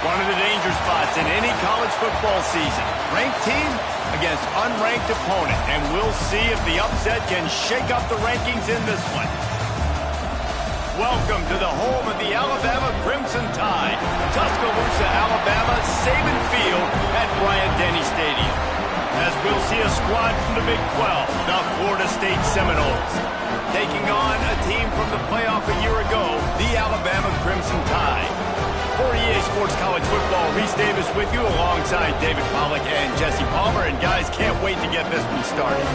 One of the danger spots in any college football season. Ranked team against unranked opponent. And we'll see if the upset can shake up the rankings in this one. Welcome to the home of the Alabama Crimson Tide. Tuscaloosa, Alabama, Saban Field at Bryant-Denny Stadium. As we'll see a squad from the Big 12, the Florida State Seminoles, taking on a team from the playoff a year ago, the Alabama Crimson Tide. For EA Sports College Football, Reese Davis with you alongside David Pollack and Jesse Palmer. And guys, can't wait to get this one started.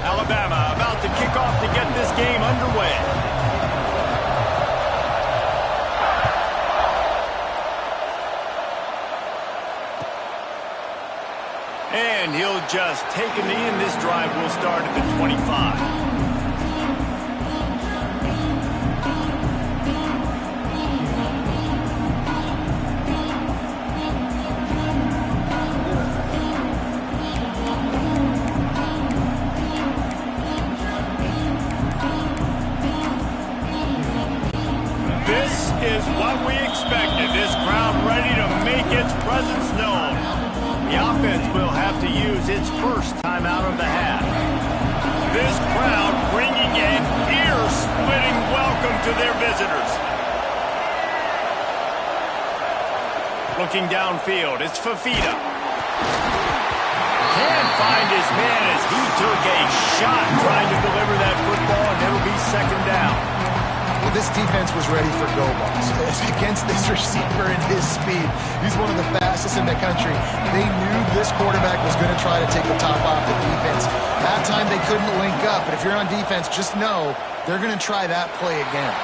Alabama about to kick off to get this game underway. And he'll just take a knee, and this drive will start at the 25. This is what we expected. This crowd ready to make its presence known. The offense will have to use its first timeout of the half. This crowd bringing an ear-splitting welcome to their visitors. Looking downfield, it's Fafita. Can't find his man as he took a shot trying to deliver that football, and it'll be second down. Well, this defense was ready for go balls. Against this receiver and his speed, he's one of the fastest in the country. They knew this quarterback was going to try to take the top off the defense. That time they couldn't link up, but if you're on defense, just know they're going to try that play again.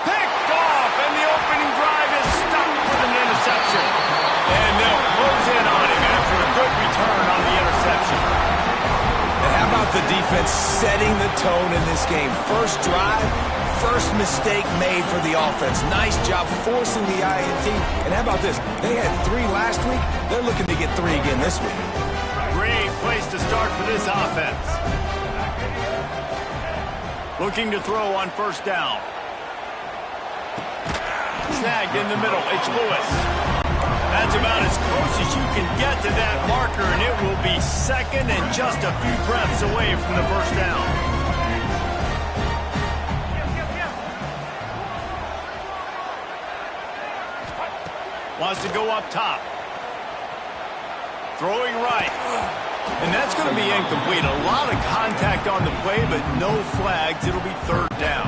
Picked off, and the opening drive is stopped with an interception. And they'll close in on him after a good return on the interception. And how about the defense setting the tone in this game? First drive, first mistake made for the offense. Nice job forcing the INT. And how about this? They had 3 last week. They're looking to get 3 again this week. Great place to start for this offense. Looking to throw on first down. Snagged in the middle. It's Lewis. That's about as close as you can get to that marker, and it will be second and just a few breaths away from the first down. Wants to go up top. Throwing right. And that's going to be incomplete. A lot of contact on the play, but no flags. It'll be third down.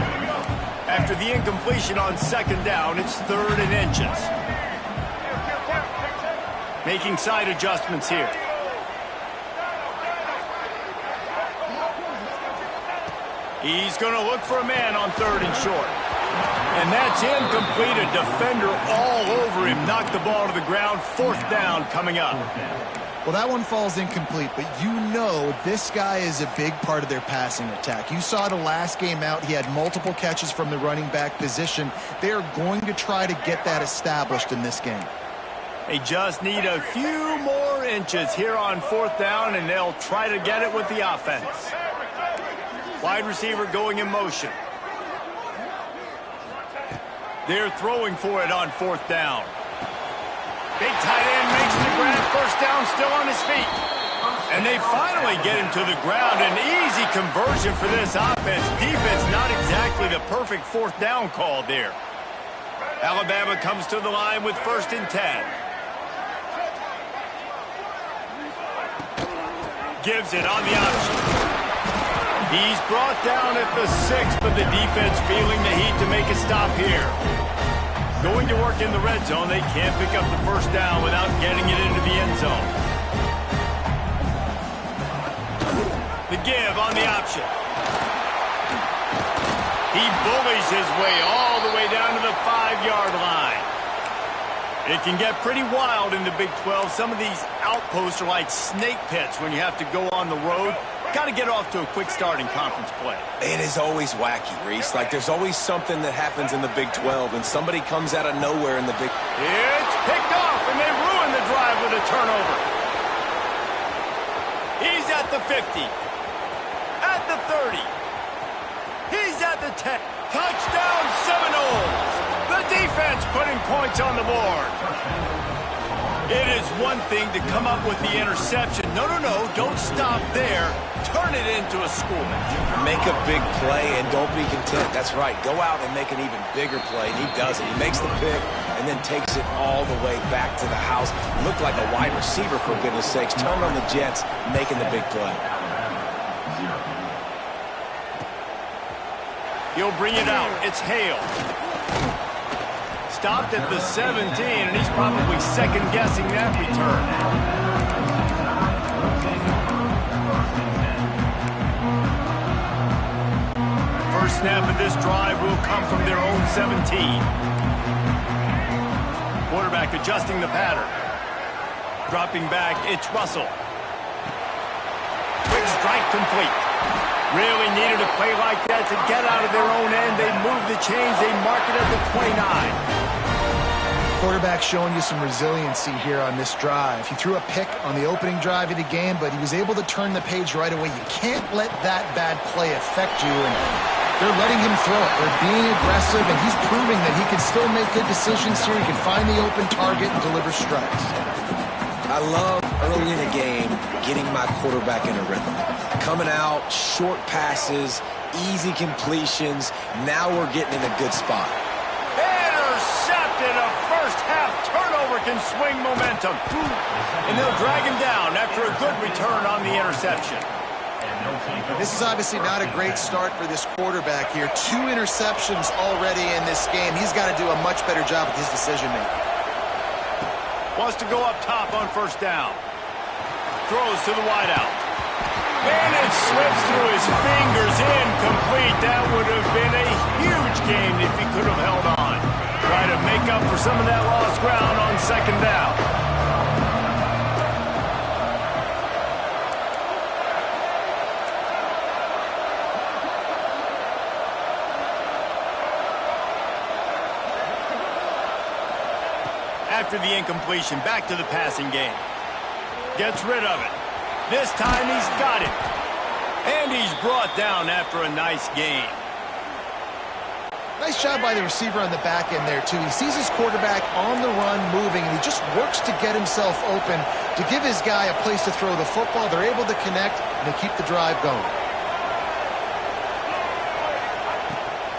After the incompletion on second down, it's 3rd and inches. Making side adjustments here. He's going to look for a man on 3rd and short. And that's incomplete. A defender all over him. Knocked the ball to the ground. 4th down coming up. Well, that one falls incomplete, but you know this guy is a big part of their passing attack. You saw the last game out. He had multiple catches from the running back position. They are going to try to get that established in this game. They just need a few more inches here on 4th down, and they'll try to get it with the offense. Wide receiver going in motion. They're throwing for it on 4th down. Big tight end makes the grab. First down, still on his feet. And they finally get him to the ground. An easy conversion for this offense. Defense not exactly the perfect 4th down call there. Alabama comes to the line with 1st and 10. Gives it on the option. He's brought down at the 6, but the defense feeling the heat to make a stop here. Going to work in the red zone. They can't pick up the first down without getting it into the end zone. The give on the option. He bullies his way all the way down to the 5-yard line. It can get pretty wild in the Big 12. Some of these outposts are like snake pits when you have to go on the road. got to get off to a quick start in conference play. It is always wacky, Reese. Like, there's always something that happens in the Big 12, and somebody comes out of nowhere in the Big... It's picked off, and they ruin the drive with a turnover. He's at the 50. At the 30. He's at the 10. Touchdown Seminoles. The defense putting points on the board. It is one thing to come up with the interception. No, don't stop there. Turn it into a score. Make a big play and don't be content. That's right. Go out and make an even bigger play, and he does it. He makes the pick and then takes it all the way back to the house. Looked like a wide receiver, for goodness sakes. Turned on the Jets, making the big play. He'll bring it out. It's Hale. Stopped at the 17, and he's probably second-guessing that return. First snap of this drive will come from their own 17. Quarterback adjusting the pattern. Dropping back, it's Russell. Quick strike complete. Really needed a play like that to get out of their own end. They move the chains. They mark it at the 29. Quarterback showing you some resiliency here on this drive. He threw a pick on the opening drive of the game, but he was able to turn the page right away. You can't let that bad play affect you, and they're letting him throw it. They're being aggressive, and he's proving that he can still make good decisions here. He can find the open target and deliver strikes. I love early in the game getting my quarterback in a rhythm. Coming out, short passes, easy completions. Now we're getting in a good spot. Intercepted. A first-half turnover can swing momentum. And they'll drag him down after a good return on the interception. This is obviously not a great start for this quarterback here. 2 interceptions already in this game. He's got to do a much better job with his decision-making. Wants to go up top on first down. Throws to the wideout. And it slips through his fingers, incomplete. That would have been a huge game if he could have held on. Try to make up for some of that lost ground on second down. After the incompletion, back to the passing game. Gets rid of it. This time he's got it. And he's brought down after a nice gain. Nice job by the receiver on the back end there, too. He sees his quarterback on the run moving, and he just works to get himself open to give his guy a place to throw the football. They're able to connect, and they keep the drive going.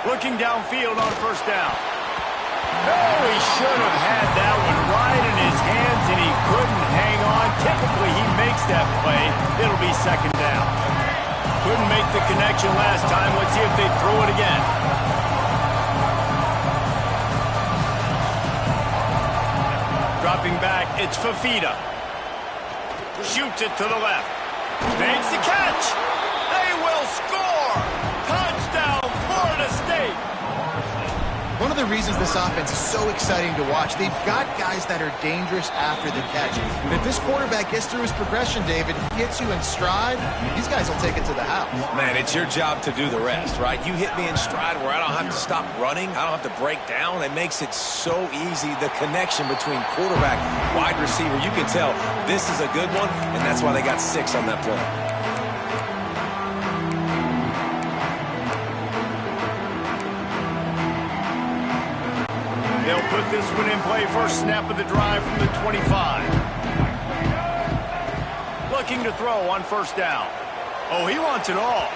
Looking downfield on first down. Oh, he should have had that one right in his hands, and he couldn't hang on. Typically, he makes that play. It'll be second down. Couldn't make the connection last time. Let's see if they throw it again. Dropping back, it's Fafita. Shoots it to the left. Makes the catch. They will score. Touchdown, Florida State. One of the reasons this offense is so exciting to watch, they've got guys that are dangerous after the catch. And if this quarterback gets through his progression, David, hits you in stride, these guys will take it to the house. Man, it's your job to do the rest, right? You hit me in stride where I don't have to stop running. I don't have to break down. It makes it so easy. The connection between quarterback, wide receiver, you can tell this is a good one, and that's why they got 6 on that play. They'll put this one in play. First snap of the drive from the 25. Looking to throw on first down. Oh, he wants it all.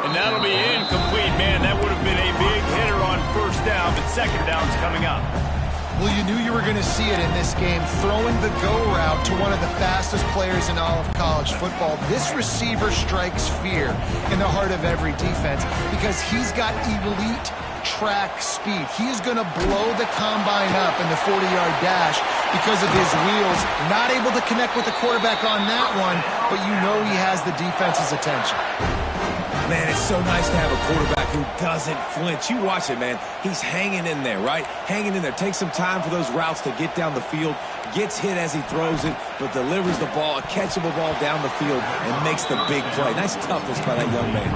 And that'll be incomplete. Man, that would have been a big hitter on first down, but second down's coming up. Well, you knew you were going to see it in this game, throwing the go route to one of the fastest players in all of college football. This receiver strikes fear in the heart of every defense because he's got elite track speed. He is going to blow the combine up in the 40-yard dash because of his wheels. Not able to connect with the quarterback on that one, but you know he has the defense's attention. Man, it's so nice to have a quarterback who doesn't flinch. You watch it, man. He's hanging in there, right? Hanging in there. Takes some time for those routes to get down the field. Gets hit as he throws it, but delivers the ball, a catchable ball down the field, and makes the big play. Nice toughness by that young man.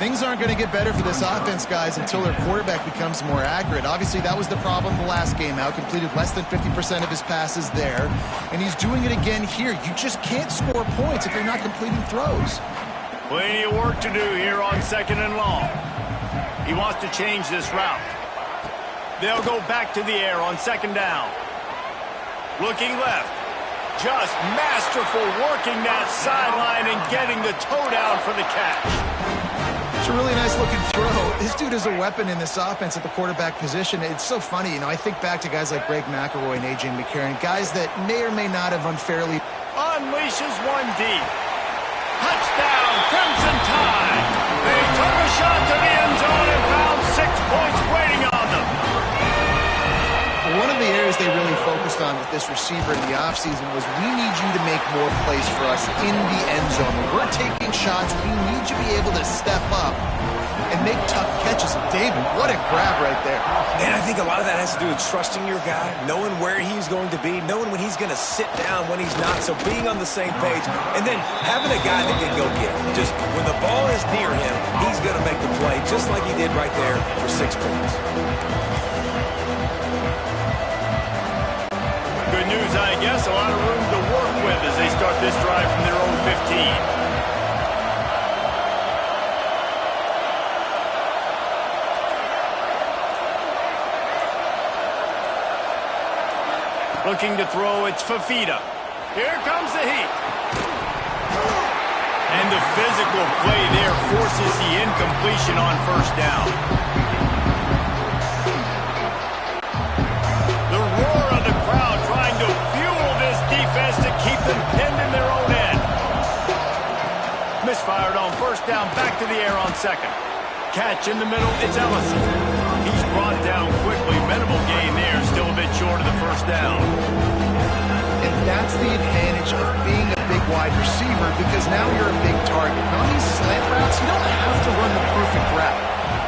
Things aren't going to get better for this offense, guys, until their quarterback becomes more accurate. Obviously, that was the problem the last game out. Completed less than 50% of his passes there, and he's doing it again here. You just can't score points if you're not completing throws. Plenty of work to do here on 2nd and long. He wants to change this route. They'll go back to the air on 2nd down. Looking left. Just masterful working that sideline and getting the toe down for the catch. It's a really nice-looking throw. This dude is a weapon in this offense at the quarterback position. It's so funny, you know, I think back to guys like Greg McElroy and A.J. McCarron, guys that may or may not have unfairly... Unleashes one deep. Touchdown, Crimson Tide. They took a shot to the end zone and found 6 points waiting on them. One of the areas they really focused on with this receiver in the offseason was we need you to make more plays for us in the end zone. When we're taking shots, we need you to be able to step up and make tough catches. And David, what a grab right there. And I think a lot of that has to do with trusting your guy, knowing where he's going to be, knowing when he's going to sit down, when he's not, so being on the same page, and then having a guy that can go get it. Just when the ball is near him, he's going to make the play, just like he did right there for 6 points. Good news, I guess. A lot of room to work with as they start this drive from their own 15. Looking to throw, it's Fafita. Here comes the heat. And the physical play there forces the incompletion on 1st down. The roar of the crowd trying to fuel this defense to keep them pinned in their own end. Misfired on 1st down, back to the air on 2nd. Catch in the middle, it's Ellison. He's brought down quickly. Minimal gain there, still a bit short of the 1st down. And that's the advantage of being a big wide receiver, because now you're a big target. On these slant routes, you don't have to run the perfect route,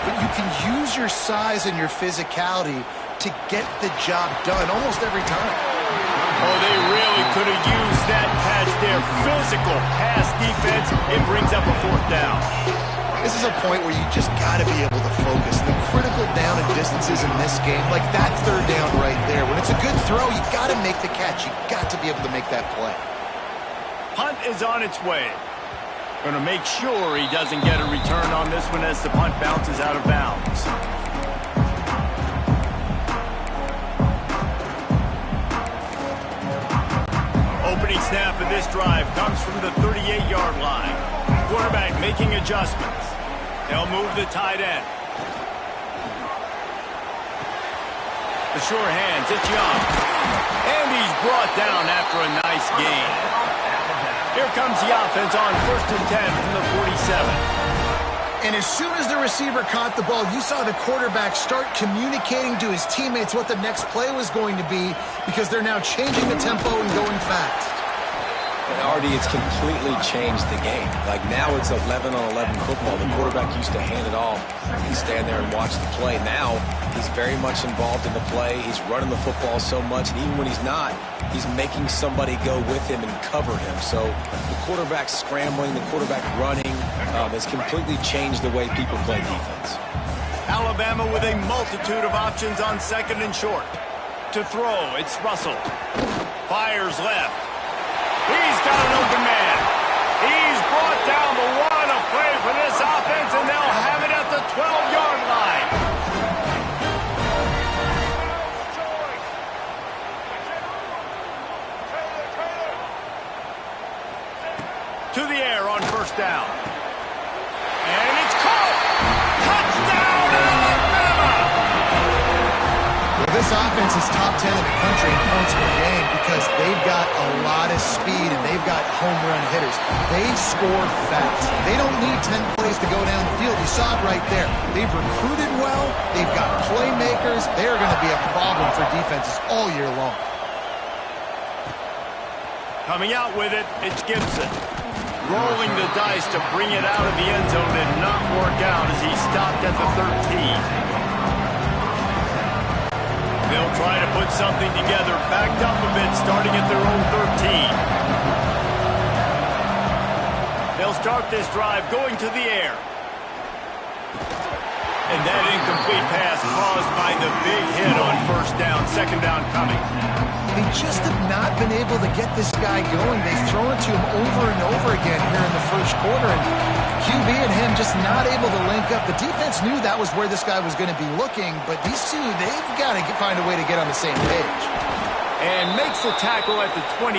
but you can use your size and your physicality to get the job done almost every time. Oh, they really could have used that catch there. Physical pass defense. It brings up a 4th down. This is a point where you just got to be able to focus. The critical down and distances in this game, like that 3rd down right there. When it's a good throw, you got to make the catch. You got to be able to make that play. Punt is on its way. Going to make sure he doesn't get a return on this one as the punt bounces out of bounds. Opening snap of this drive comes from the 38-yard line. Quarterback making adjustments. They'll move the tight end. The sure hands, it's Young. And he's brought down after a nice gain. Here comes the offense on 1st and 10 from the 47. And as soon as the receiver caught the ball, you saw the quarterback start communicating to his teammates what the next play was going to be, because they're now changing the tempo and going fast. And Artie, it's completely changed the game. Like now it's 11-on-11 football. The quarterback used to hand it off and stand there and watch the play. Now he's very much involved in the play. He's running the football so much, and even when he's not, he's making somebody go with him and cover him. So the quarterback scrambling, the quarterback running has completely changed the way people play defense. Alabama with a multitude of options on 2nd and short. To throw, it's Russell. Fires left. He's got an open man. He's brought down the one. A play for this offense, and they'll have it at the 12-yard line. To the air on 1st down. And it's caught. Touchdown, Alabama! Well, this offense is top 10 in the country in points per game because they've got a lot of speed and they've got home run hitters. They score fast. They don't need 10 plays to go down the field. You saw it right there. They've recruited well. They've got playmakers. They are going to be a problem for defenses all year long. Coming out with it, it's Gibson. Rolling the dice to bring it out of the end zone did not work out as he stopped at the 13. They'll try to put something together, backed up a bit, starting at their own 13. They'll start this drive going to the air. And that incomplete pass caused by the big hit on first down, second down coming. They just have not been able to get this guy going. They've thrown it to him over and over again here in the first quarter, and QB and him just not able to link up. The defense knew that was where this guy was going to be looking, but these two, they've got to find a way to get on the same page. And makes the tackle at the 23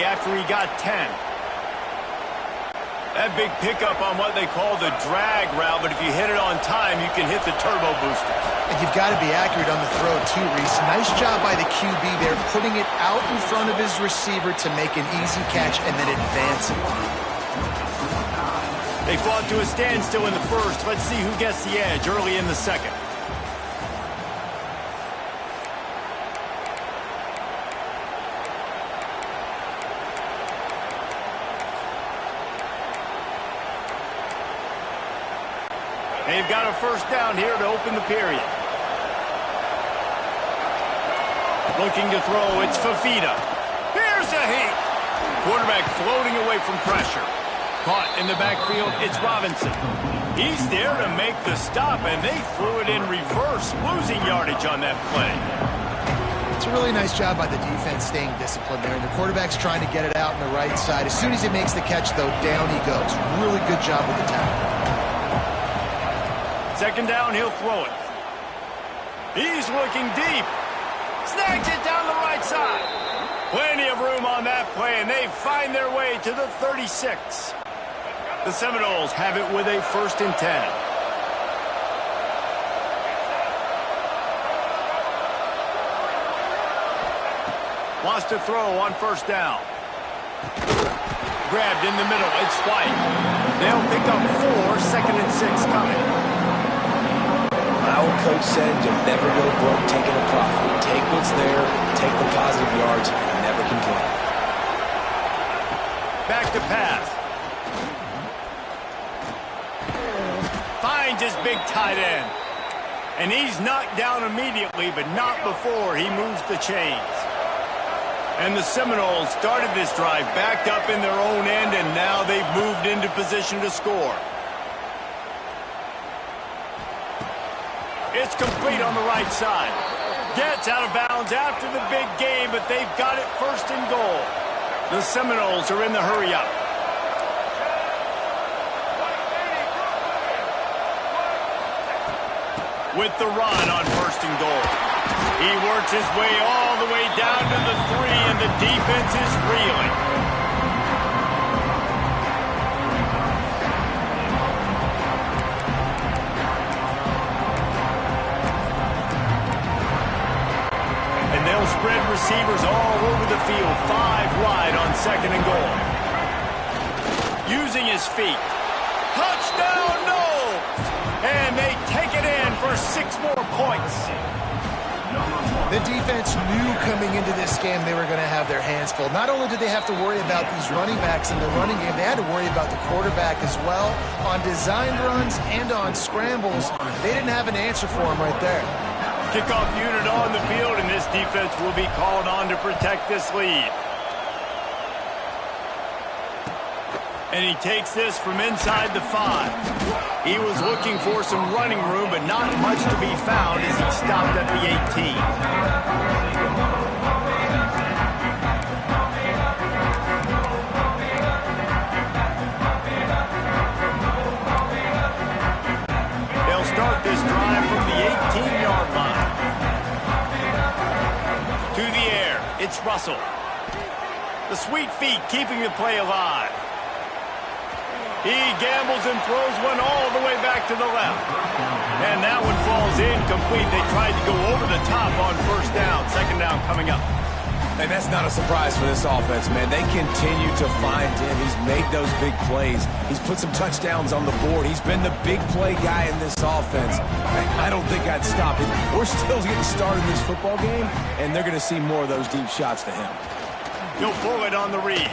after he got 10. That big pickup on what they call the drag route, but if you hit it on time, you can hit the turbo booster. And you've got to be accurate on the throw too, Reese. Nice job by the QB there, putting it out in front of his receiver to make an easy catch and then advancing. They fought to a standstill in the first. Let's see who gets the edge early in the second. They've got a first down here to open the period. Looking to throw, it's Fafita. Here's a heat. Quarterback floating away from pressure. Caught in the backfield, it's Robinson. He's there to make the stop, and they threw it in reverse, losing yardage on that play. It's a really nice job by the defense staying disciplined there, and the quarterback's trying to get it out on the right side. As soon as he makes the catch, though, down he goes. Really good job with the tackle. Second down, he'll throw it. He's looking deep. Snags it down the right side. Plenty of room on that play, and they find their way to the 36. The Seminoles have it with a 1st and 10. Wants to throw on first down. Grabbed in the middle, it's White. They'll pick up 4, 2nd and 6 coming. My old coach said you'll never go broke taking a profit. Take what's there, take the positive yards, and never complain. Back to pass. Finds his big tight end. And he's knocked down immediately, but not before he moves the chains. And the Seminoles started this drive backed up in their own end, and now they've moved into position to score. It's complete on the right side. Gets out of bounds after the big game, but they've got it 1st and goal. The Seminoles are in the hurry-up. With the run on 1st and goal. He works his way all the way down to the 3, and the defense is reeling. Spread receivers all over the field, 5 wide on 2nd and goal. Using his feet. Touchdown, no! And they take it in for 6 more points. The defense knew coming into this game they were going to have their hands full. Not only did they have to worry about these running backs in the running game, they had to worry about the quarterback as well. On designed runs and on scrambles, they didn't have an answer for him right there. Kickoff unit on the field, and this defense will be called on to protect this lead. And he takes this from inside the 5. He was looking for some running room, but not much to be found as he stopped at the 18. They'll start this drive from the 18-yard line. To the air, it's Russell. The sweet feet keeping the play alive. He gambles and throws one all the way back to the left. And that one falls incomplete. They tried to go over the top on 1st down. 2nd down coming up. And that's not a surprise for this offense, man. They continue to find him. He's made those big plays. He's put some touchdowns on the board. He's been the big play guy in this offense. I don't think I'd stop it. We're still getting started in this football game, and they're going to see more of those deep shots to him. He'll pull it on the read.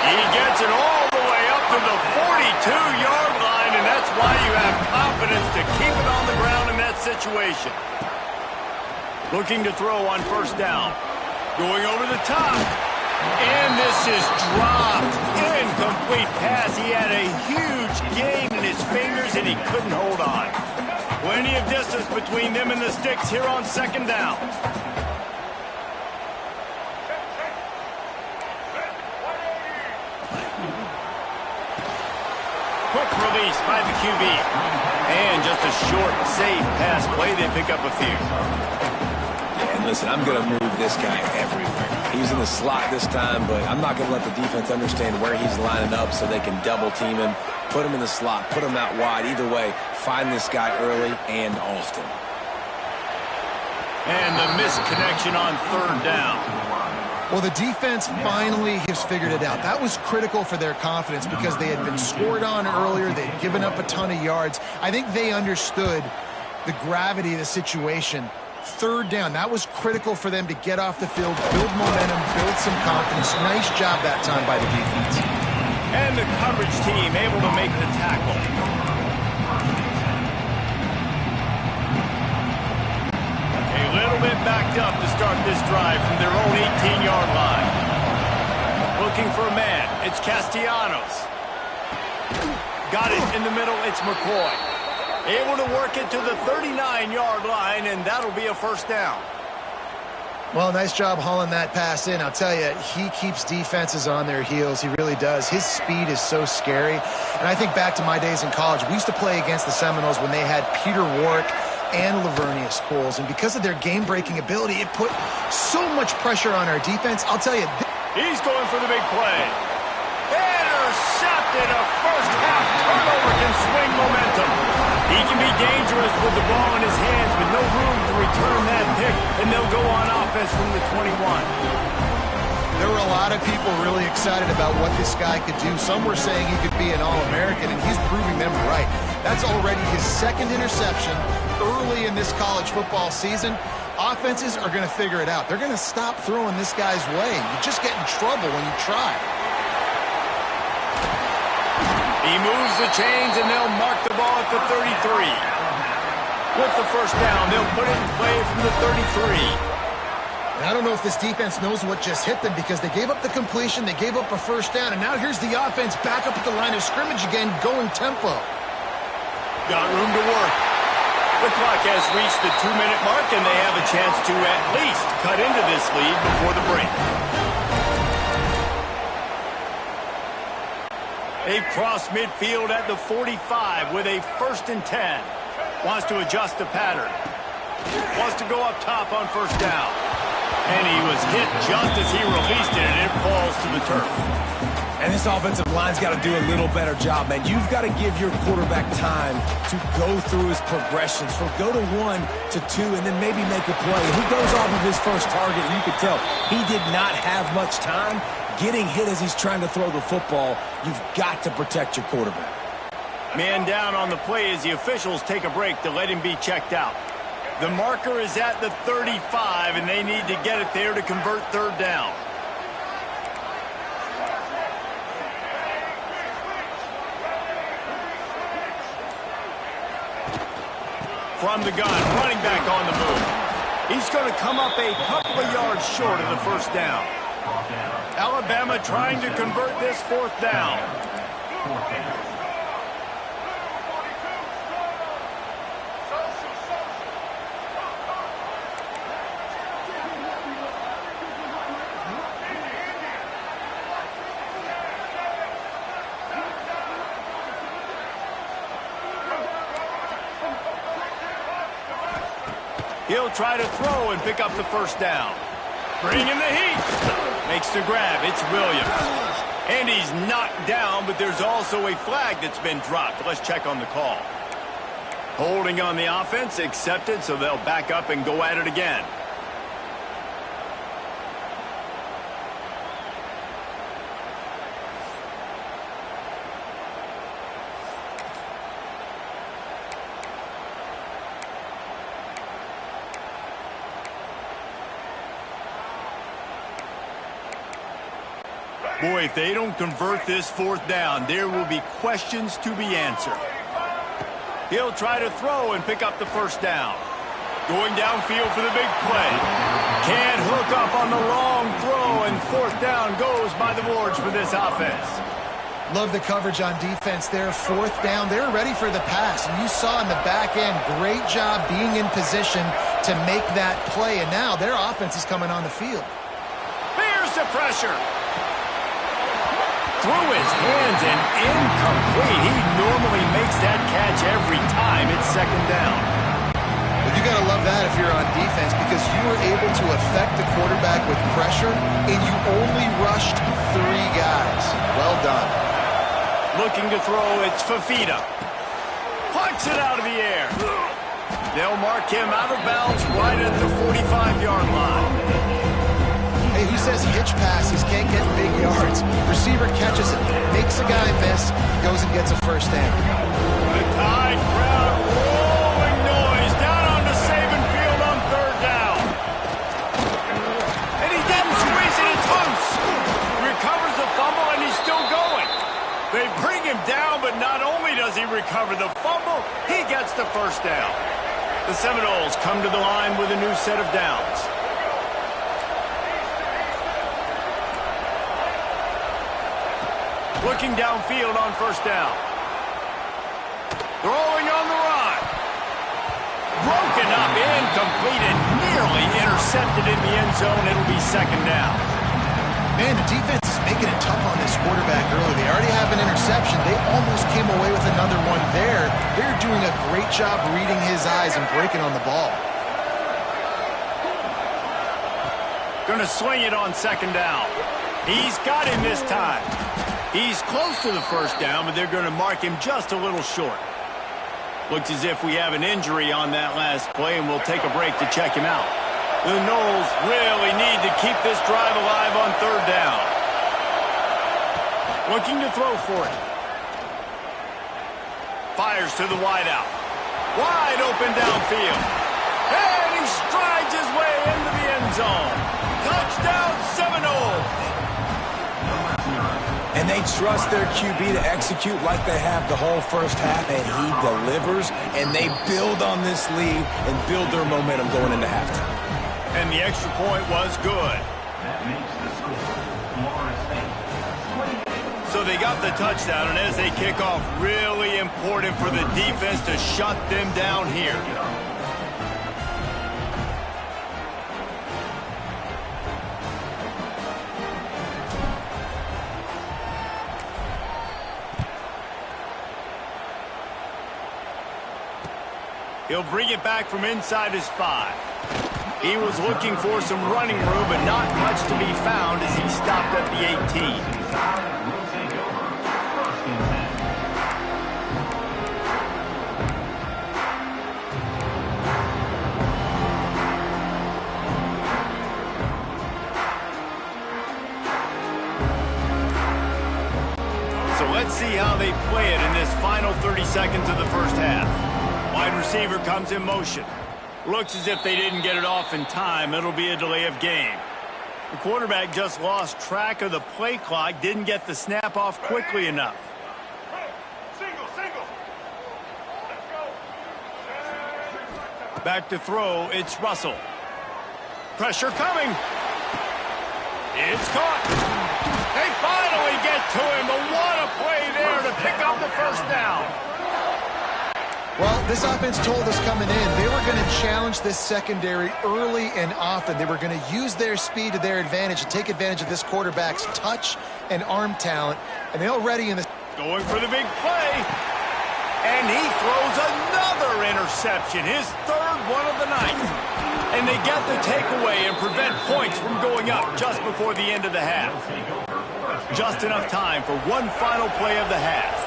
He gets it all the way up to the 42-yard line, and that's why you have confidence to keep it on the ground in that situation. Looking to throw on first down. Going over the top. And this is dropped. Incomplete pass. He had a huge gain in his fingers, and he couldn't hold on. Plenty of distance between them and the sticks here on second down. Quick release by the QB. And just a short, safe pass play. They pick up a few. Yeah, and listen, I'm going to move this guy everywhere. He's in the slot this time, but I'm not going to let the defense understand where he's lining up so they can double team him, put him in the slot, put him out wide. Either way, find this guy early and often. And the missed connection on third down. Well, the defense finally has figured it out. That was critical for their confidence because they had been scored on earlier. They had given up a ton of yards. I think they understood the gravity of the situation. Third down, that was critical for them to get off the field, build momentum, build some confidence. Nice job that time by the defense. And the coverage team able to make the tackle. A little bit backed up to start this drive from their own 18-yard line. Looking for a man. It's Castellanos. Got it in the middle. It's McCoy. Able to work it to the 39-yard line, and that'll be a first down. Well, nice job hauling that pass in. I'll tell you, he keeps defenses on their heels. He really does. His speed is so scary. And I think back to my days in college. We used to play against the Seminoles when they had Peter Warrick and Lavernius Coles. And because of their game-breaking ability, it put so much pressure on our defense. I'll tell you. He's going for the big play. Intercepted. A first-half turnover can swing momentum. He can be dangerous with the ball in his hands, but no room to return that pick, and they'll go on offense from the 21. There were a lot of people really excited about what this guy could do. Some were saying he could be an All-American, and he's proving them right. That's already his second interception early in this college football season. Offenses are going to figure it out. They're going to stop throwing this guy's way. You just get in trouble when you try. He moves the chains, and they'll mark the ball at the 33. With the first down, they'll put it in play from the 33. And I don't know if this defense knows what just hit them because they gave up the completion, they gave up a first down, and now here's the offense back up at the line of scrimmage again, going tempo. Got room to work. The clock has reached the 2-minute mark, and they have a chance to at least cut into this lead before the break. They cross midfield at the 45 with a 1st and 10. Wants to adjust the pattern. Wants to go up top on first down. And he was hit just as he released it, and it falls to the turf. And this offensive line's got to do a little better job, man. You've got to give your quarterback time to go through his progressions. From go to 1 to 2 and then maybe make a play. He goes off of his first target, and you could tell he did not have much time. Getting hit as he's trying to throw the football, you've got to protect your quarterback. Man down on the play as the officials take a break to let him be checked out. The marker is at the 35, and they need to get it there to convert third down. From the gun, running back on the move. He's going to come up a couple of yards short of the first down. Alabama trying to convert this fourth down. He'll try to throw and pick up the first down. Bring in the heat. Makes the grab. It's Williams. And he's knocked down, but there's also a flag that's been dropped. Let's check on the call. Holding on the offense, accepted, so they'll back up and go at it again. Boy, if they don't convert this fourth down, there will be questions to be answered. He'll try to throw and pick up the first down. Going downfield for the big play. Can't hook up on the long throw, and fourth down goes by the boards for this offense. Love the coverage on defense there. Fourth down, they're ready for the pass. And you saw in the back end, great job being in position to make that play. And now their offense is coming on the field. Here's the pressure. Through his hands and incomplete. He normally makes that catch every time it's second down. But you got to love that if you're on defense, because you were able to affect the quarterback with pressure, and you only rushed 3 guys. Well done. Looking to throw, it's Fafita. Punts it out of the air. They'll mark him out of bounds right at the 45-yard line. Hey, who says hitch passes can't get big yards? Receiver catches it, makes a guy miss, goes and gets a first down. The Tide crowd rolling noise down onto Saban Field on third down. And he didn't squeeze it, it's Hunts. Recovers the fumble and he's still going. They bring him down, but not only does he recover the fumble, he gets the first down. The Seminoles come to the line with a new set of downs. Looking downfield on first down. Throwing on the run. Broken up, incomplete, and nearly intercepted in the end zone. It'll be second down. Man, the defense is making it tough on this quarterback early. They already have an interception. They almost came away with another one there. They're doing a great job reading his eyes and breaking on the ball. Going to swing it on second down. He's got him this time. He's close to the first down, but they're going to mark him just a little short. Looks as if we have an injury on that last play, and we'll take a break to check him out. The Noles really need to keep this drive alive on third down. Looking to throw for it. Fires to the wideout. Wide open downfield. And he strides his way into the end zone. Touchdown Seminoles! And they trust their QB to execute like they have the whole first half, and he delivers, and they build on this lead and build their momentum going into halftime. And the extra point was good. So they got the touchdown, and as they kick off, really important for the defense to shut them down here. He'll bring it back from inside his 5. He was looking for some running room, but not much to be found as he stopped at the 18. So let's see how they play it in this final 30 seconds of the first half. Wide receiver comes in motion. Looks as if they didn't get it off in time. It'll be a delay of game. The quarterback just lost track of the play clock, didn't get the snap off quickly enough. Back to throw, it's Russell. Pressure coming. It's caught. They finally get to him, but what a play there to pick up the first down. Well, this offense told us coming in they were going to challenge this secondary early and often. They were going to use their speed to their advantage and take advantage of this quarterback's touch and arm talent. And they're already in the... Going for the big play. And he throws another interception, his third one of the night. And they get the takeaway and prevent points from going up just before the end of the half. Just enough time for one final play of the half.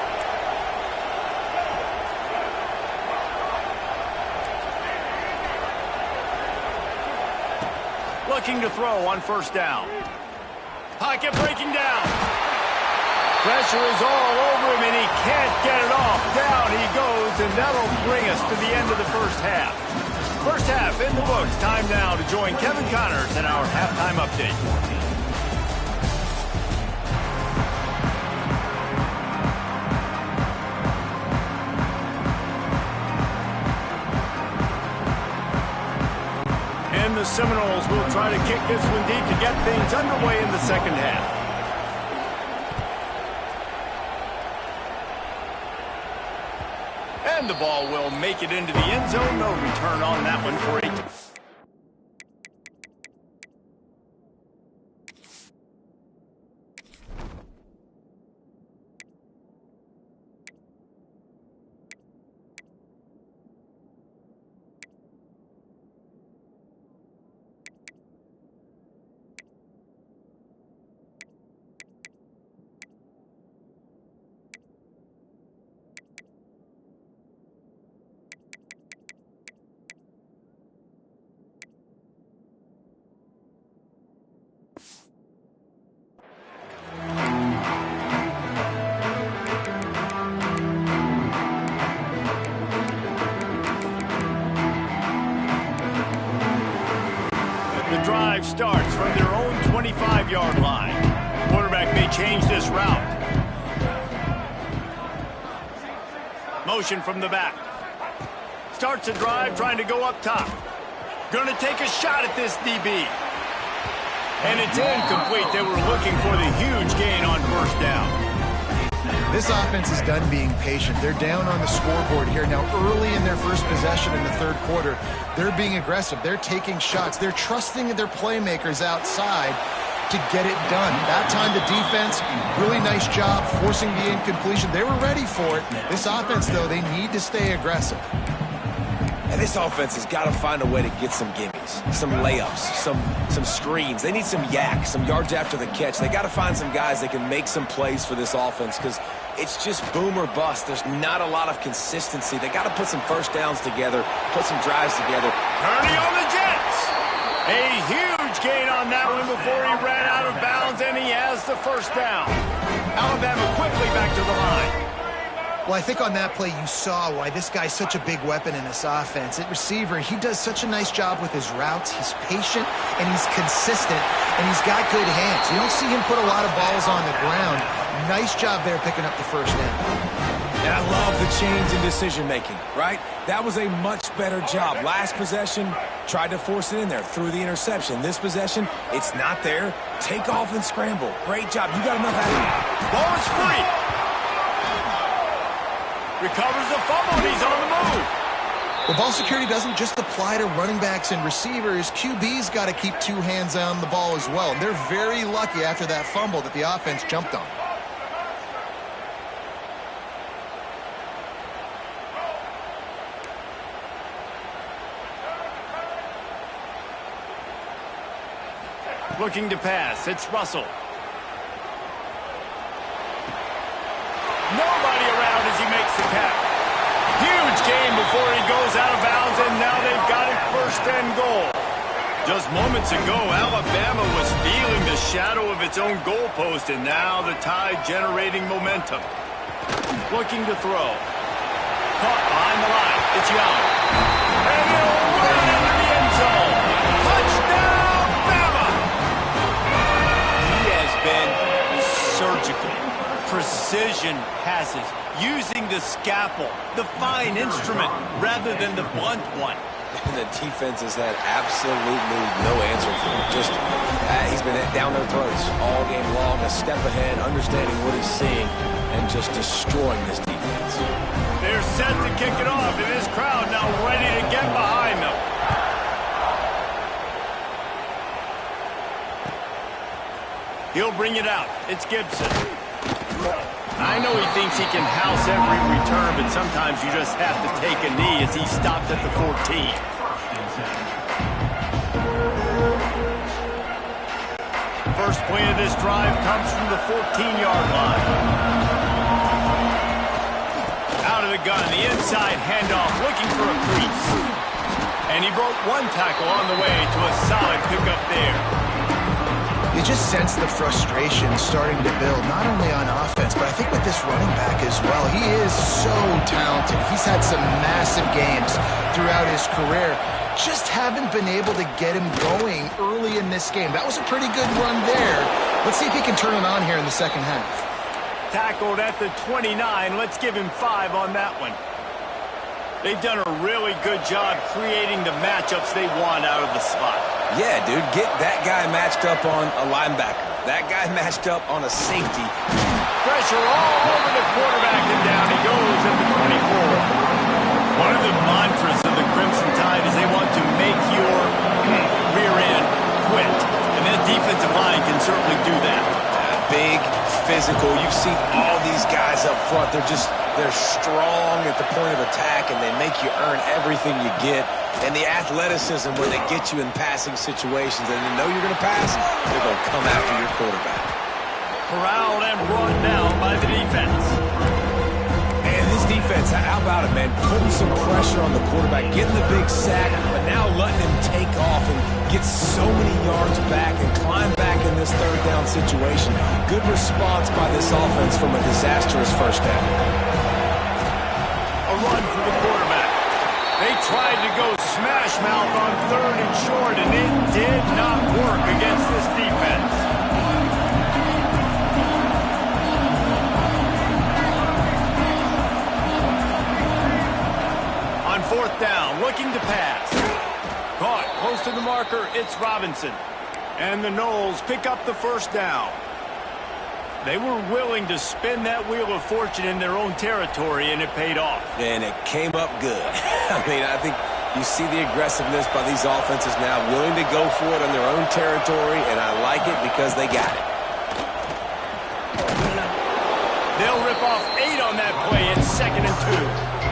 Looking to throw on first down. Pocket breaking down. Pressure is all over him, and he can't get it off. Down he goes, and that'll bring us to the end of the first half. First half in the books. Time now to join Kevin Connors in our halftime update. Seminoles will try to kick this one deep to get things underway in the second half. And the ball will make it into the end zone. No return on that one for a... Drive starts from their own 25-yard line. Quarterback may change this route. Motion from the back. Starts a drive trying to go up top. Going to take a shot at this DB. And it's incomplete. They were looking for the huge gain on first down. This offense is done being patient. They're down on the scoreboard here. Now, early in their first possession in the third quarter, they're being aggressive. They're taking shots. They're trusting their playmakers outside to get it done. That time, the defense, really nice job forcing the incompletion. They were ready for it. This offense, though, they need to stay aggressive. And this offense has got to find a way to get some gimmies, some layups, some screens. They need some yak, some yards after the catch. They got to find some guys that can make some plays for this offense because it's just boom or bust. There's not a lot of consistency. They got to put some first downs together, put some drives together. Kearney on the Jets. A huge gain on that one before he ran out of bounds, and he has the first down. Alabama quickly back to the line. Well, I think on that play you saw why this guy's such a big weapon in this offense. At receiver, he does such a nice job with his routes. He's patient, and he's consistent, and he's got good hands. You don't see him put a lot of balls on the ground. Nice job there picking up the first down. And I love the change in decision-making, right? That was a much better job. Last possession, tried to force it in there, threw the interception. This possession, it's not there. Take off and scramble. Great job. You got enough out of it. Ball is free. Recovers the fumble, and he's on the move. Well, ball security doesn't just apply to running backs and receivers. QB's got to keep two hands on the ball as well. And they're very lucky after that fumble that the offense jumped on. Looking to pass. It's Russell. Nobody around as he makes the catch. Huge gain before he goes out of bounds, and now they've got it first and goal. Just moments ago, Alabama was feeling the shadow of its own goalpost, and now the Tide generating momentum. Looking to throw. Caught behind the line. It's Young. And he'll run it into the end zone. Touchdown, Bama! He has been surgical. Precision passes, using the scalpel, the fine instrument, rather than the blunt one. And the defense has had absolutely no answer for him. Just, he's been down their throats all game long, a step ahead, understanding what he's seeing, and just destroying this defense. They're set to kick it off, and this crowd now ready to get behind them. He'll bring it out. It's Gibson. I know he thinks he can house every return, but sometimes you just have to take a knee as he stopped at the 14. First play of this drive comes from the 14-yard line. Out of the gun, the inside handoff, looking for a crease. And he broke one tackle on the way to a solid pickup there. You just sense the frustration starting to build, not only on offense, but I think with this running back as well. He is so talented. He's had some massive games throughout his career. Just haven't been able to get him going early in this game. That was a pretty good run there. Let's see if he can turn it on here in the second half. Tackled at the 29. Let's give him 5 on that one. They've done a really good job creating the matchups they want out of the slot. Yeah, dude, get that guy matched up on a linebacker. That guy matched up on a safety. Pressure all over the quarterback, and down he goes at the 24. One of the mantras of the Crimson Tide is they want to make your rear end quit. And that defensive line can certainly do that. Big, physical. You've seen all these guys up front. They're strong at the point of attack, and they make you earn everything you get. And the athleticism when they get you in passing situations and you know you're going to pass, they're going to come after your quarterback. Corralled and brought down by the defense. And this defense, how about it, man? Putting some pressure on the quarterback, getting the big sack, but now letting him take off and get so many yards back and climb back in this third down situation. Good response by this offense from a disastrous first down. A run for the quarterback. They tried to go smash mouth on third and short, and it did not work against this defense. On fourth down, looking to pass. Caught close to the marker, it's Robinson. And the Noles pick up the first down. They were willing to spin that wheel of fortune in their own territory, and it paid off. And it came up good. I mean, I think you see the aggressiveness by these offenses now, willing to go for it on their own territory, and I like it because they got it. They'll rip off 8 on that play. It's 2nd and 2.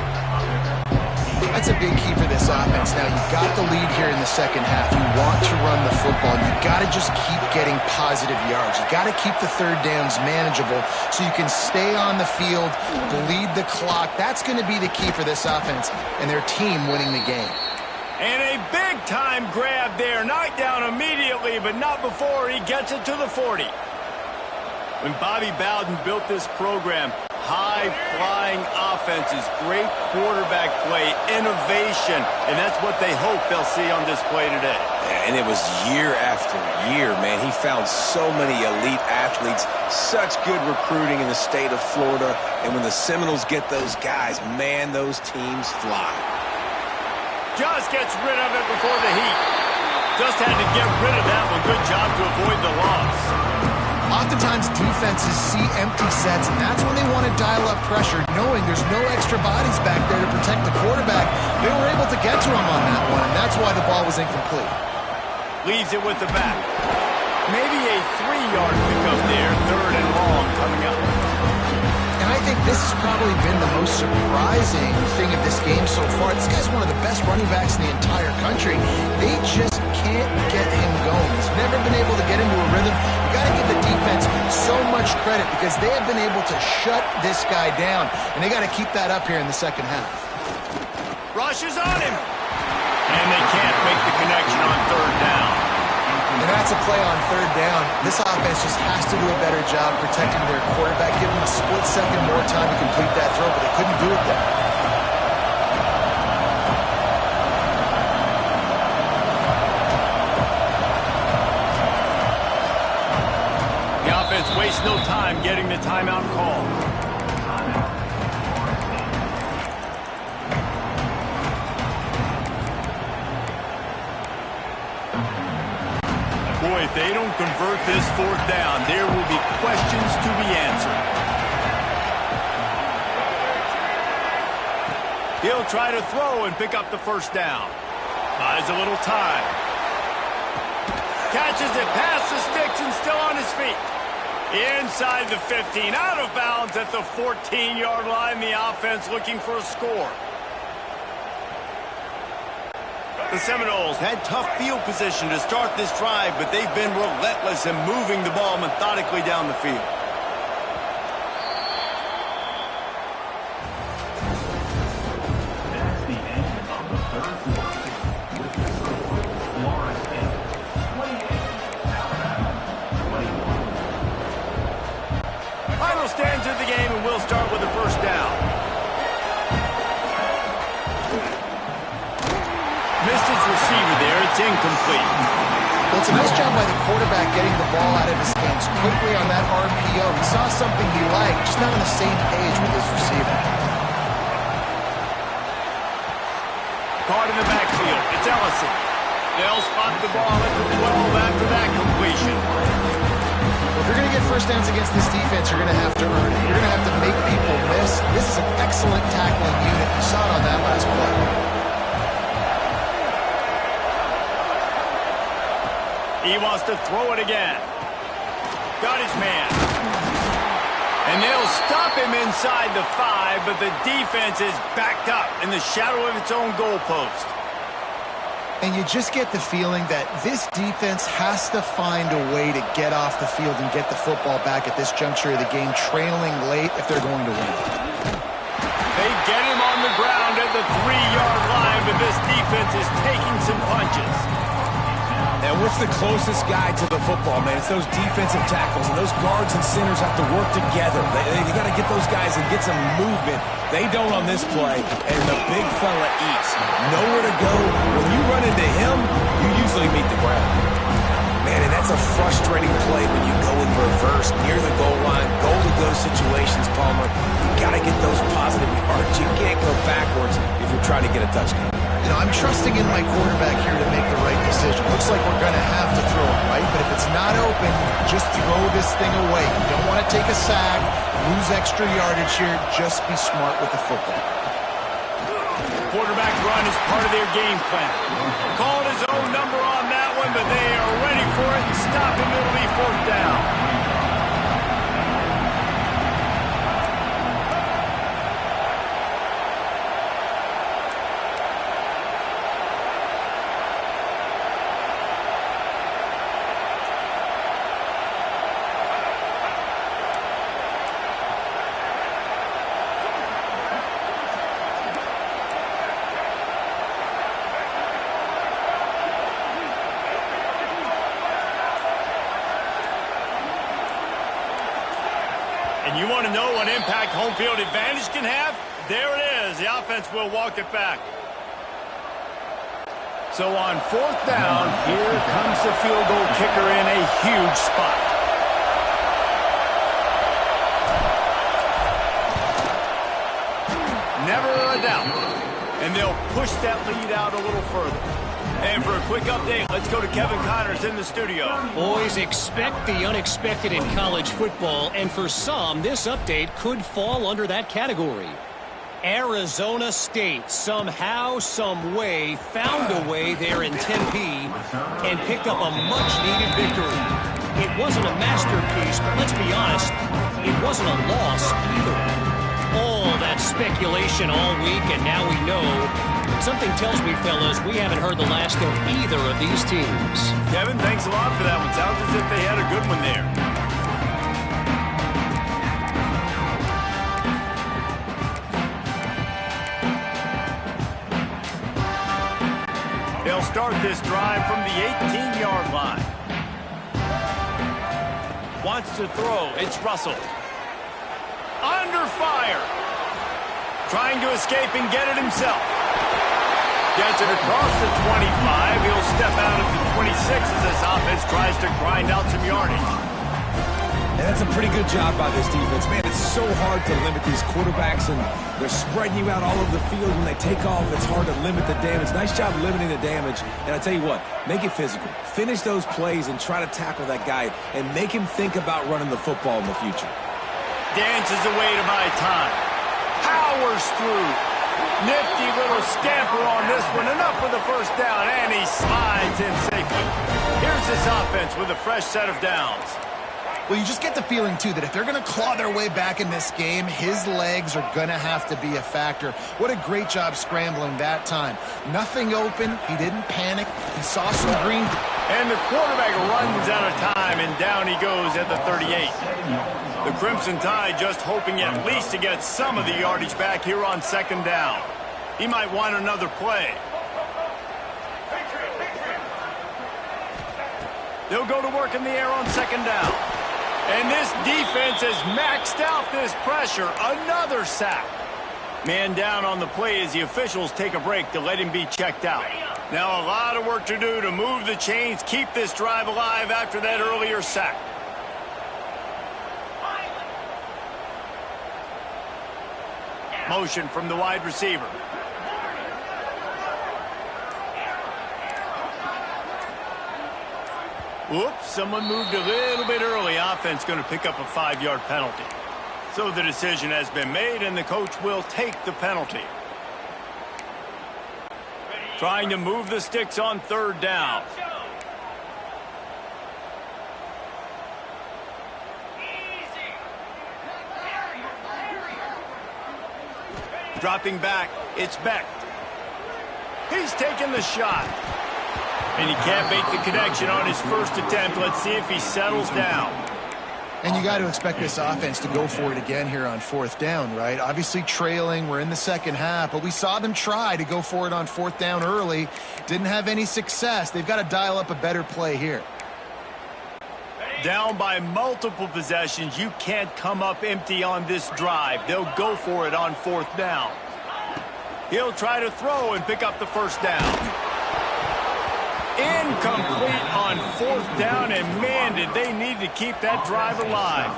That's a big key for this offense. Now, you've got the lead here in the second half. You want to run the football. You've got to just keep getting positive yards. You've got to keep the third downs manageable so you can stay on the field, bleed the clock. That's going to be the key for this offense and their team winning the game. And a big-time grab there. Knocked down immediately, but not before he gets it to the 40. When Bobby Bowden built this program, high-flying offenses, great quarterback play, innovation, and that's what they hope they'll see on display today. Yeah, and it was year after year, man. He found so many elite athletes, such good recruiting in the state of Florida, and when the Seminoles get those guys, man, those teams fly. Just gets rid of it before the heat. Just had to get rid of that one. Good job to avoid the loss. Oftentimes, defenses see empty sets, and that's when they want to dial up pressure, knowing there's no extra bodies back there to protect the quarterback. They were able to get to him on that one, and that's why the ball was incomplete. Leaves it with the back. Maybe a 3-yard pickup there, 3rd and long coming up. And I think this has probably been the most surprising thing of this game so far. This guy's one of the best running backs in the entire country. They just can't get him going. He's never been able to get into a rhythm. You got to give the defense so much credit because they have been able to shut this guy down, and they got to keep that up here in the second half. Rushes on him. And they can't make the connection on 3rd down. And that's a play on 3rd down. This offense just has to do a better job protecting their quarterback, give him a split second more time to complete that throw, but they couldn't do it there. The offense wastes no time getting the timeout call. Boy, if they don't convert this 4th down, there will be questions to be answered. He'll try to throw and pick up the 1st down. Buys a little time. Catches it past the sticks and still on his feet. Inside the 15, out of bounds at the 14-yard line. The offense looking for a score. The Seminoles had tough field position to start this drive, but they've been relentless in moving the ball methodically down the field. That's the end of the 3rd quarter. With the score, Florida State 28, Alabama 21. Final stanza of the game, and we'll start with the 1st down. Missed his receiver there. It's incomplete. Well, it's a nice job by the quarterback getting the ball out of his hands quickly on that RPO. He saw something he liked, just not on the same page with his receiver. Caught in the backfield. It's Ellison. They'll spot the ball at the 12 after that completion. If you're going to get first downs against this defense, you're going to have to earn it. You're going to have to make people miss. This is an excellent tackling unit. You saw it on that last play. He wants to throw it again. Got his man. And they'll stop him inside the 5, but the defense is backed up in the shadow of its own goalpost. And you just get the feeling that this defense has to find a way to get off the field and get the football back at this juncture of the game, trailing late if they're going to win. They get him on the ground at the 3-yard line, but this defense is taking some punches. And what's the closest guy to the football, man? It's those defensive tackles, and those guards and centers have to work together. They got to get those guys and get some movement. They don't on this play, and the big fella eats. Nowhere to go. When you run into him, you usually meet the ground. Man, and that's a frustrating play when you go in reverse near the goal line, goal-to-go situations, Palmer. You got to get those positive yards. You can't go backwards if you're trying to get a touchdown. You know, I'm trusting in my quarterback here to make the right decision. Looks like we're going to have to throw it, right? But if it's not open, just throw this thing away. You don't want to take a sack, lose extra yardage here. Just be smart with the football. Quarterback run is part of their game plan. Called his own number on that one, but they are ready for it and stop him. It'll be 4th down. And you want to know what impact home field advantage can have? There it is. The offense will walk it back. So on 4th down, here comes the field goal kicker in a huge spot. Never a doubt. And they'll push that lead out a little further. And for a quick update, let's go to Kevin Connors in the studio. Boys, expect the unexpected in college football, and for some, this update could fall under that category. Arizona State somehow, some way, found a way there in Tempe and picked up a much-needed victory. It wasn't a masterpiece, but let's be honest, it wasn't a loss either. All that speculation all week, and now we know. Something tells me, fellas, we haven't heard the last of either of these teams. Kevin, thanks a lot for that one. Sounds as if they had a good one there. They'll start this drive from the 18-yard line. Wants to throw. It's Russell. Under fire. Trying to escape and get it himself. Gets it across the 25. He'll step out at the 26 as this offense tries to grind out some yardage. And that's a pretty good job by this defense. Man, it's so hard to limit these quarterbacks, and they're spreading you out all over the field. When they take off, it's hard to limit the damage. Nice job limiting the damage. And I tell you what, make it physical. Finish those plays and try to tackle that guy and make him think about running the football in the future. Dances away to buy time. Powers through. Nifty little scamper on this one. Enough for the first down, and he slides in safely. Here's this offense with a fresh set of downs. Well, you just get the feeling, too, that if they're going to claw their way back in this game, his legs are going to have to be a factor. What a great job scrambling that time. Nothing open. He didn't panic. He saw some green. And the quarterback runs out of time, and down he goes at the 38. The Crimson Tide just hoping at least to get some of the yardage back here on 2nd down. He might want another play. They'll go to work in the air on 2nd down. And this defense has maxed out this pressure. Another sack. Man down on the play as the officials take a break to let him be checked out. Now a lot of work to do to move the chains, keep this drive alive after that earlier sack. Motion from the wide receiver. Whoops, someone moved a little bit early. Offense going to pick up a 5-yard penalty. So the decision has been made, and the coach will take the penalty. Trying to move the sticks on 3rd down. Dropping back, it's Beck. He's taking the shot. And he can't make the connection on his first attempt. Let's see if he settles down. And you got to expect this offense to go for it again here on 4th down, right? Obviously trailing, we're in the second half, but we saw them try to go for it on 4th down early. Didn't have any success. They've got to dial up a better play here. Down by multiple possessions, you can't come up empty on this drive. They'll go for it on 4th down. He'll try to throw and pick up the first down. Incomplete on 4th down, and man, did they need to keep that drive alive.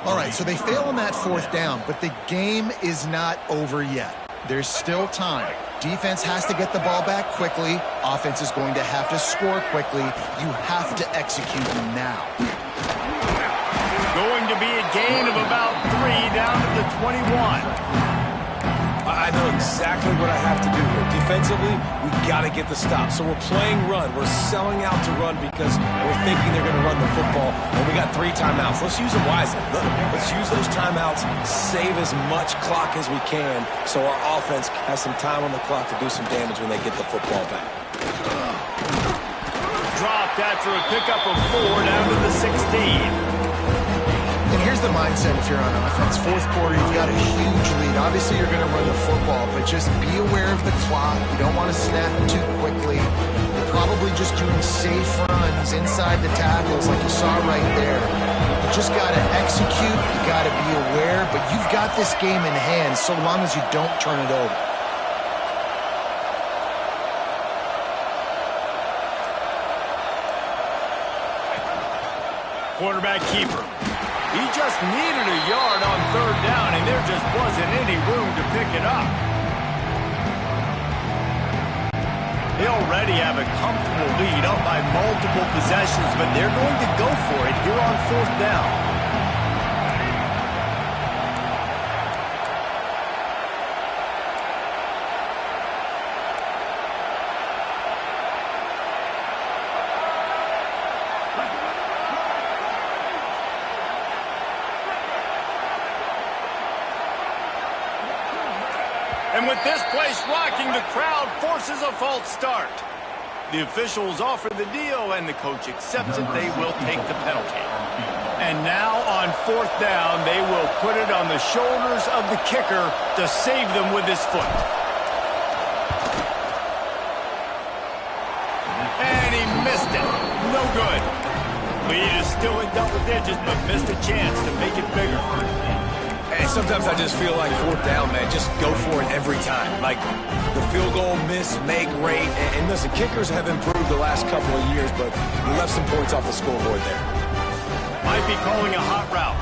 All right, so they fail on that 4th down, but the game is not over yet. There's still time. Defense has to get the ball back quickly. Offense is going to have to score quickly. You have to execute now. Going to be a gain of about 3 down to the 21. I know exactly what I have to do here. Defensively, we got to get the stop. So we're playing run. We're selling out to run because we're thinking they're going to run the football, and we got 3 timeouts. Let's use them wisely. Let's use those timeouts, save as much clock as we can so our offense has some time on the clock to do some damage when they get the football back. Dropped after a pickup of 4 down to the 16. And here's the mindset if you're on offense. 4th quarter, you've got a huge lead. Obviously, you're going to run the football, but just be aware of the clock. You don't want to snap too quickly. You're probably just doing safe runs inside the tackles like you saw right there. You just got to execute. You got to be aware, but you've got this game in hand so long as you don't turn it over. Quarterback keeper. He just needed a yard on 3rd down, and there just wasn't any room to pick it up. They already have a comfortable lead up by multiple possessions, but they're going to go for it here on 4th down. And with this place rocking, the crowd forces a false start. The officials offer the deal, and the coach accepts it. They will take the penalty. And now on 4th down, they will put it on the shoulders of the kicker to save them with his foot. And he missed it. No good. Lead is still in double digits, but missed a chance to make it bigger. Hey, sometimes I just feel like 4th down, man, just go for it every time. Like the field goal miss, make rate. And listen, kickers have improved the last couple of years, but we left some points off the scoreboard there. Might be calling a hot route.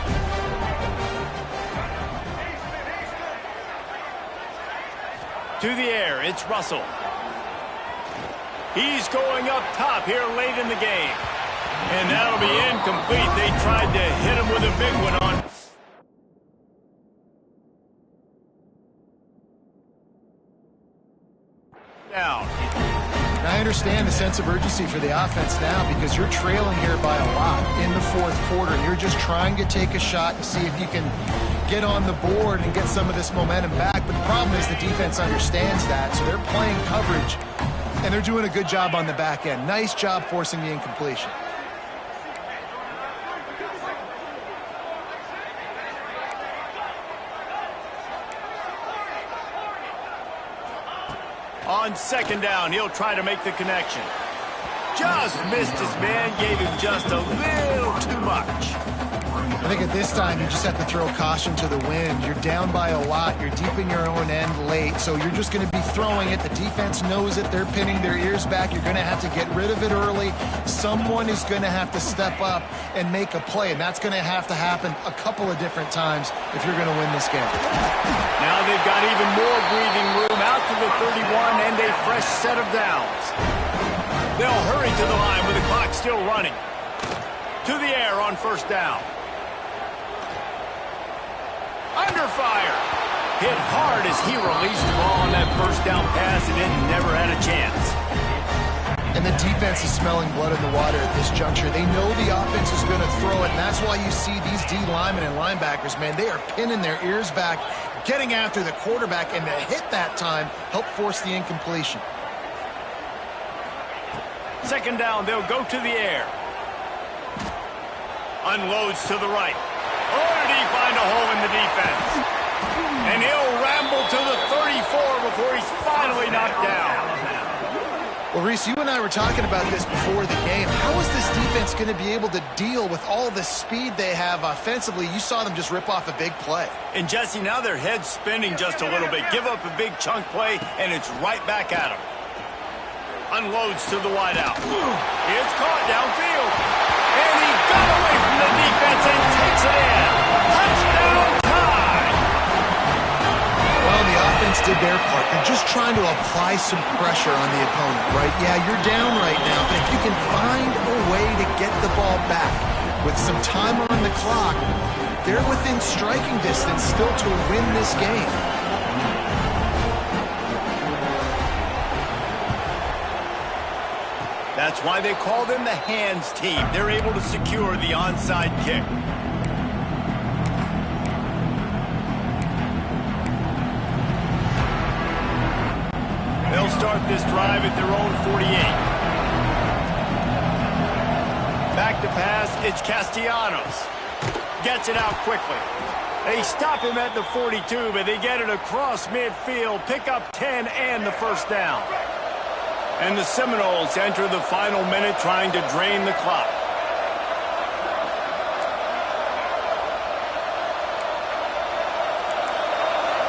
To the air, it's Russell. He's going up top here late in the game. And that'll be incomplete. They tried to hit him with a big one on down. I understand the sense of urgency for the offense now because you're trailing here by a lot in the 4th quarter. You're just trying to take a shot to see if you can get on the board and get some of this momentum back. But the problem is the defense understands that, so they're playing coverage, and they're doing a good job on the back end. Nice job forcing the incompletion. On 2nd down, he'll try to make the connection. Just missed his man, gave him just a little too much. I think at this time, you just have to throw caution to the wind. You're down by a lot. You're deep in your own end late, so you're just going to be throwing it. The defense knows it. They're pinning their ears back. You're going to have to get rid of it early. Someone is going to have to step up and make a play, and that's going to have to happen a couple of different times if you're going to win this game. Now they've got even more breathing room out to the 31 and a fresh set of downs. They'll hurry to the line with the clock still running. to the air on first down. Under fire. Hit hard as he released the ball on that first down pass, and it never had a chance. And the defense is smelling blood in the water at this juncture. They know the offense is going to throw it, and that's why you see these D linemen and linebackers, man, they are pinning their ears back, getting after the quarterback, and to hit that time, help force the incompletion. Second down, they'll go to the air. Unloads to the right. Oh, did he find a hole in the defense? And he'll ramble to the 34 before he's finally knocked down. Well, Reese, you and I were talking about this before the game. How is this defense going to be able to deal with all the speed they have offensively? You saw them just rip off a big play. And, Jesse, now their head's spinning just a little bit. Give up a big chunk play, and it's right back at them. Unloads to the wideout. It's caught downfield. And he got away from the defense and takes it in. Touchdown tie. Well, the offense did their part. They're just trying to apply some pressure on the opponent, right? Yeah, you're down right now, but if you can find a way to get the ball back with some time on the clock, they're within striking distance still to win this game. That's why they call them the hands team. They're able to secure the onside kick. They'll start this drive at their own 48. Back to pass, it's Castellanos. Gets it out quickly. They stop him at the 42, but they get it across midfield, pick up 10 and the first down. And the Seminoles enter the final minute trying to drain the clock.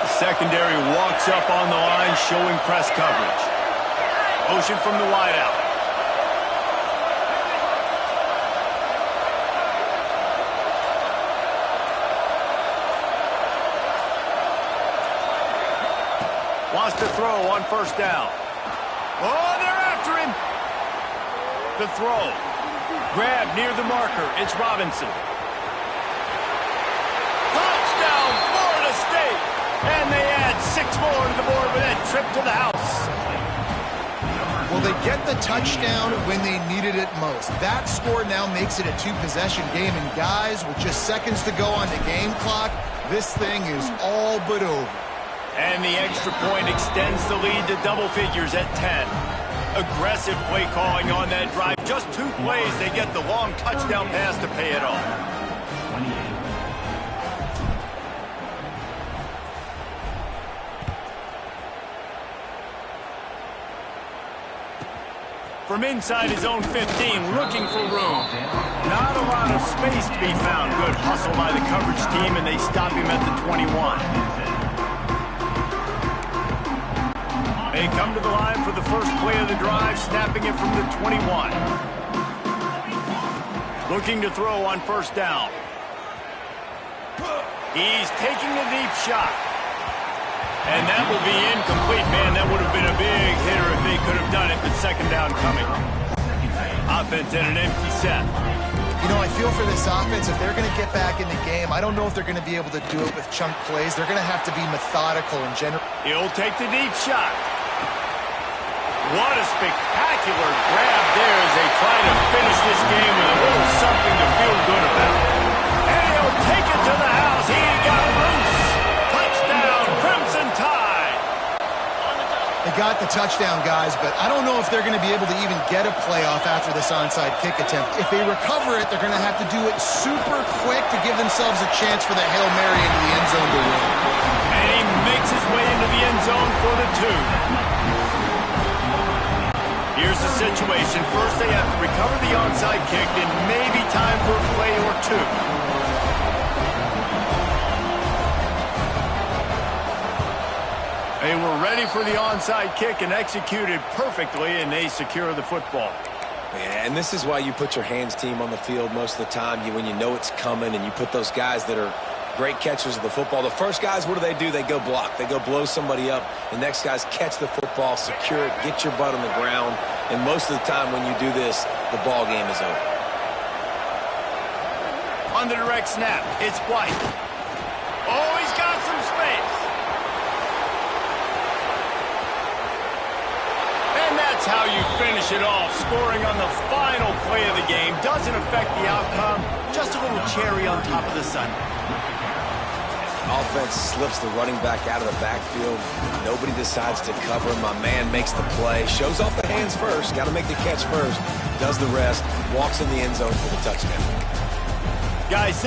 The secondary walks up on the line showing press coverage. Motion from the wideout. Wants to throw on first down. Oh, they're after him. The throw. Grab near the marker. It's Robinson. Touchdown, Florida State. And they add 6 more to the board with that trip to the house. Well, they get the touchdown when they needed it most. That score now makes it a 2-possession game. And guys, with just seconds to go on the game clock, this thing is all but over. And the extra point extends the lead to double figures at 10. Aggressive play calling on that drive. Just 2 plays, they get the long touchdown pass to pay it off. 28. From inside his own 15, looking for room. Not a lot of space to be found. Good hustle by the coverage team, and they stop him at the 21. They come to the line for the first play of the drive, snapping it from the 21. Looking to throw on first down. He's taking a deep shot. And that will be incomplete. Man, that would have been a big hitter if they could have done it, but second down coming. Offense in an empty set. You know, I feel for this offense, if they're going to get back in the game, I don't know if they're going to be able to do it with chunk plays. They're going to have to be methodical and general. He'll take the deep shot. What a spectacular grab there as they try to finish this game with a little something to feel good about. And he'll take it to the house. He got loose. Touchdown, Crimson Tide. They got the touchdown, guys, but I don't know if they're going to be able to even get a playoff after this onside kick attempt. If they recover it, they're going to have to do it super quick to give themselves a chance for the Hail Mary into the end zone to win. And he makes his way into the end zone for the 2. Here's the situation. First, they have to recover the onside kick, then maybe time for a play or 2. They were ready for the onside kick and executed perfectly, and they secure the football. Yeah, and this is why you put your hands team on the field most of the time, when you know it's coming, and you put those guys that are great catchers of the football. The first guys, what do? They go block. They go blow somebody up. The next guys catch the football, secure it, get your butt on the ground. And most of the time when you do this, the ball game is over. On the direct snap, it's White. Oh, he's got some space. And that's how you finish it off. Scoring on the final play of the game doesn't affect the outcome. Just a little cherry on top of the sundae. Offense slips the running back out of the backfield. Nobody decides to cover him. My man makes the play. Shows off the hands first. Got to make the catch first. Does the rest. Walks in the end zone for the touchdown. Guys,